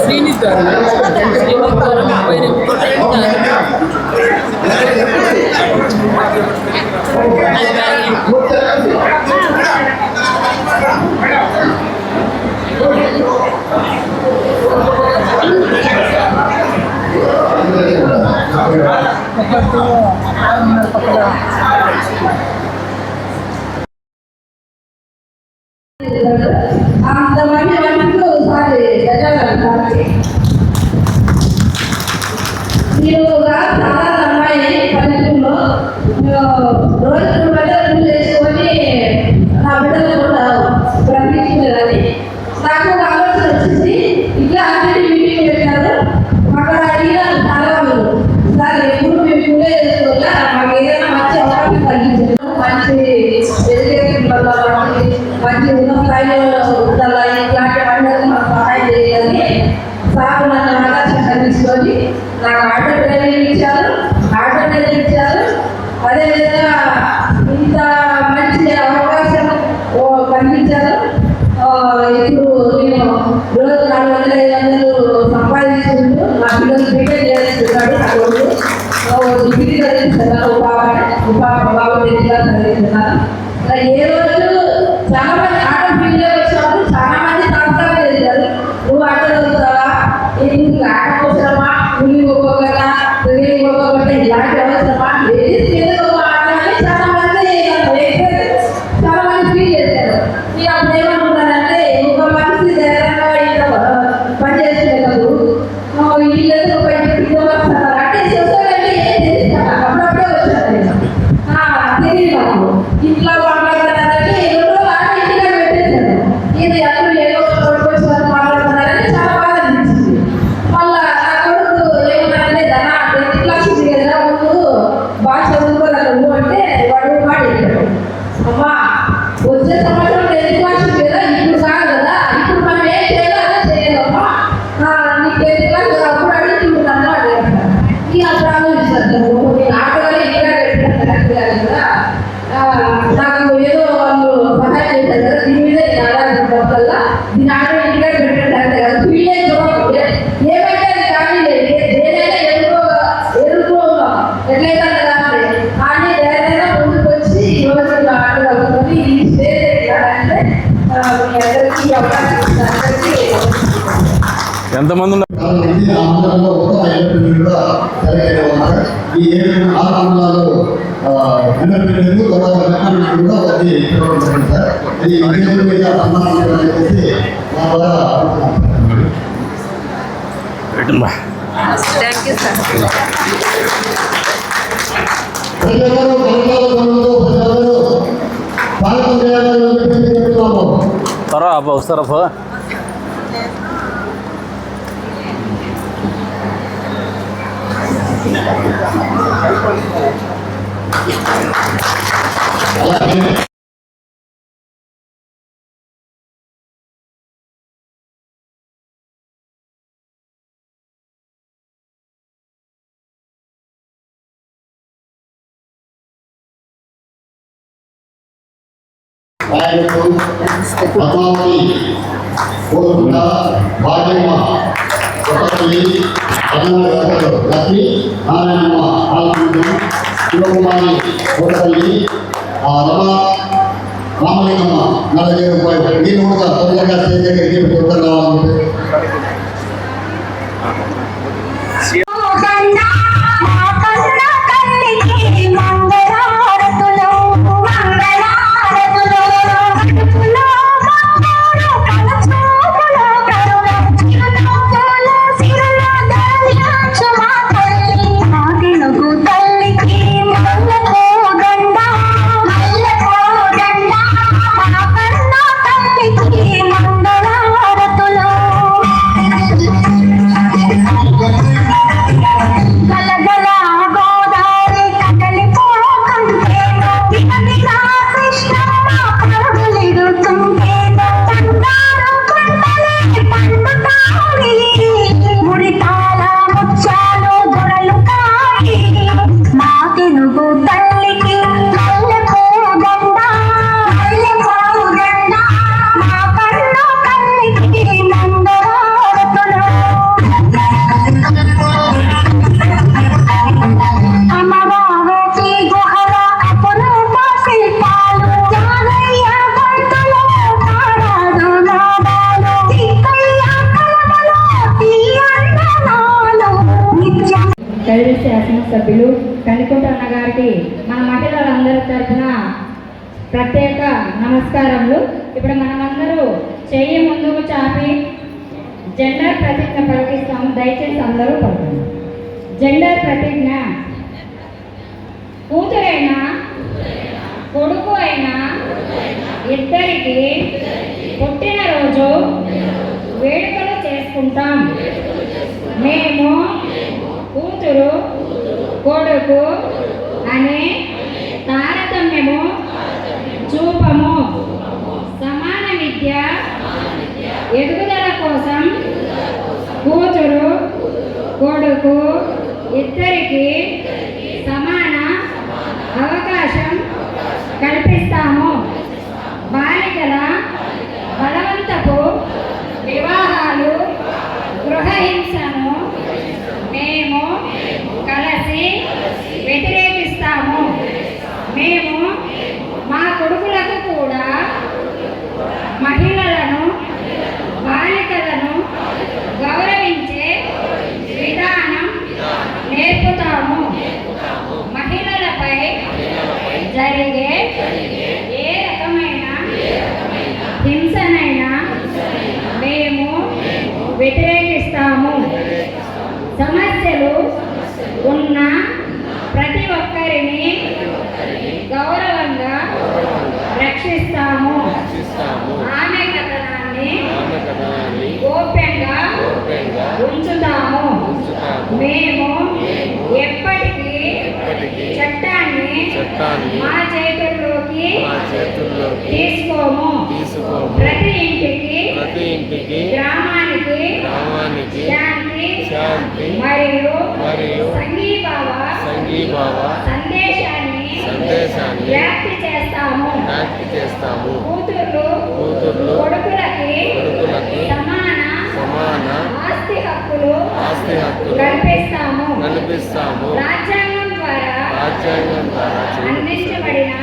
శ్రీనిధ్ గారు శ్రీనిధ్ గారు ఆయన అంతమంది మనకు ఒకసారి మీరు చాలా అమ్మాయి పల్లెటూరులో రోజు బట్టలు చేసుకొని నా బిడ్డలు కూడా బ్రతికించేదని నాకు ఒక ఆలోచన వచ్చింది. ఇట్లా అన్ని మీటింగ్ పెట్టారు. అక్కడ అడిగినారు చాలా వాళ్ళు, సార్ ఎప్పుడు మేము పూలే చేసుకోవాలా, మాకు ఏదైనా మంచి అవకాశం తగ్గించారు, మంచి ఎడ్యుకేషన్ వల్ల మంచి ఉన్నత స్థాయిలో ఉండాలా, ఇట్లాంటి పండుగలు మాకు సహాయం చేయాలని సార్ నన్ను ఆలోచన తీసుకొని నాకు ఆటో ట్రైనింగ్ ఇచ్చారు. అదేవిధంగా ఇంత మంచి అవకాశం కల్పించారు. ఇప్పుడు నేను రోజు 400-500 సంపాదించుకుంటూ నా పిల్లలు బీటెక్ చేస్తున్నాడు. నాకు డిగ్రీ చదివిస్తున్నాను, బాబు జిల్లా చదివిస్తున్నాను. ఏ రోజు చాలా మంది ఆటో ఫీల్డ్లో వచ్చినప్పుడు చాలా మంది సంస్థలు చేశారు. నువ్వు ఆటో చదువుతావా, నీకు ఆటో అవసరమా, నువ్వు ఒక్కొక్కగా ఒక్కొక్కటి ఇలాంటి అవసరమా, చాలా మంది ఫీల్ చేశారు. మీరు అప్పుడు ఏమనుకుంటారంటే ఒక మనిషి ధైర్యంగా ఇంట్లో పనిచేసేటప్పుడు ఇల్లు అంటే సొసైటీ ఏం తెలుస్తాను అప్పుడప్పుడే వచ్చాను. తెలియదు నాకు ఇంట్లో మాట్లాడతానంటే ఎవరో ఇంటిగా పెట్టేశారు. ఇది అందరూ ఏదో కొడుకొచ్చారు మాట్లాడుతున్నారని చాలా బాధ అనిపించింది. మళ్ళా నా కొడుకు ఏమన్నారంటే ధన 10th క్లాస్ ఉంది కదా, ముందు బాగా చదువుకోవాలి నువ్వు అంటే వాడు మాట్లాడాడు. అమ్మా వచ్చే సంవత్సరం 10th క్లాస్ కదా, ఇప్పుడు కాదు కదా, ఇప్పుడు మనం ఏం చేయాలో అదే చేయాలమ్మా, నీకు 10th క్లాస్ అప్పుడు అడుగుతుంది నన్ను అడిగాను. ఈ అప్పుడు ఆలోచిస్తాను నేను ఆటోలో ఇంటిగా పెట్టినట్టు కదా, నాకు ఏదో వాళ్ళు సహాయం చేశారు కదా, దీని మీద ఆధారపడకల్లా దీని ఆటో ఇంటిగా పెట్టినట్టు కదా, ఫీల్డ్ ఏమైతే అది కానీ ఏదైనా ఎదుర్కో ఎట్లయితే కానీ కానీ ధైర్యంగా ముందుకు వచ్చి ఈరోజు ఆటో కలుగుతుంది. ఈ స్టేజ్ ఎక్కాలంటే మీ అందరికీ అవకాశం అందరికీ ఎంతమంది ఉన్నారు? ఈ 6 మండలాల్లో కూడా వచ్చి సార్ ఈ మీద సన్మానం చేసి మా ద్వారా థ్యాంక్ యూ సార్. తరా అబ్బా వస్తారా పద్మావతి కోరుకుంట భాగ్యమ్మ కొత్తపల్లి 14 లక్ష్మి నారాయణమ్మ ఆలకుంటం శివకుమారి కోటపల్లి రామలింగమ్మ 40 రూపాయలు. నేను కూడా తొందరగా స్టేజ్ దగ్గరికి తొందరగా రావాలంటే మంగళ సభ్యులు కనికుంట అన్న గారికి మన మహిళలందరి తరఫున ప్రత్యేక నమస్కారములు. ఇప్పుడు మనమందరూ చెయ్యి ముందుకు చాపి జెండర్ ప్రతిజ్ఞ పలికిస్తాము. దయచేసి అందరూ పలుకండి. జెండర్ ప్రతిజ్ఞ. కూతురైనా కొడుకు అయినా ఇద్దరికి పుట్టినరోజు వేడుకలు చేసుకుంటాం. మేము కూతురు కొడుకు అనే తారతమ్యము చూపము. సమాన విద్య ఎదుగుదల కోసం కూతురు కొడుకు ఇద్దరికి సమాన అవకాశం కల్పిస్తాము. బాలికల బలవంతపు వివాహాలు గృహహింసను మేము కలిసి వ్యతిరేకిస్తాము. మేము మా కొడుకులకు కూడా మహిళలను బాలికలను గౌరవించే విధానం నేర్పుతాము. మహిళలపై జరిగే ఏ రకమైన హింసనైనా మేము వ్యతిరేకిస్తాము. సమస్యలు ఉన్న ప్రతి ఒక్కరిని గౌరవంగా రక్షిస్తాము. ఆమె కథనాన్ని గోప్యంగా ఉంచుతాము. మేము ఎప్పటికీ చట్టాన్ని మా చేతుల్లోకి తీసుకోము. ప్రతి ఇంటికి గ్రామానికి శాంతి మరియు సంఘీభావ సందేశాన్ని వ్యాప్తి చేస్తాము. కూతుర్లు కొడుకులకి సమాన ఆస్తి హక్కులు కల్పిస్తాము. రాజ్యాంగం ద్వారా అందించబడిన